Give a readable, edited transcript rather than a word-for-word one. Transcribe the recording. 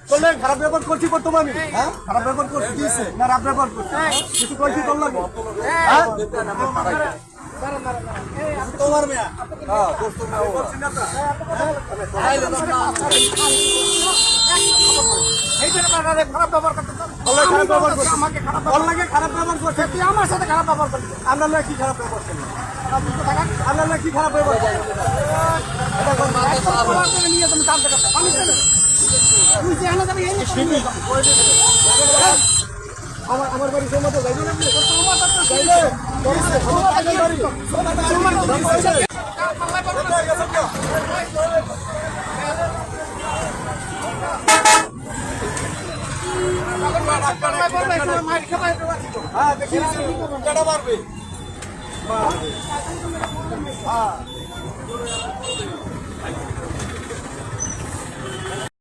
করলে খারাপ ব্যবহার করছি করতো আমি হ্যাঁ খারাপ ব্যবহার করছি দিয়েছে না খারাপ ব্যবহার করছি কিছু কইছি তোর লাগে হ্যাঁ তোমার মেয়া হ্যাঁ দোস্ত মেয়া করছি না তা এই যে খারাপ ব্যবহার করতে খারাপ ব্যবহার করছে আমাকে খারাপ লাগে খারাপ ব্যবহার করছে তুই আমার সাথে খারাপ ব্যবহার করছিস আমরা না কি খারাপ ব্যবহার করছি আমরা না কি খারাপ ব্যবহার করছি এটা কোন মাথা নিয়ে তুমি কাজ করতে আমি তুই যে এনে যাবি এই আমার বাড়ি সময় যাইবি না আপনি তোমার তো যাইলে হ্যাঁ দেখি মারবে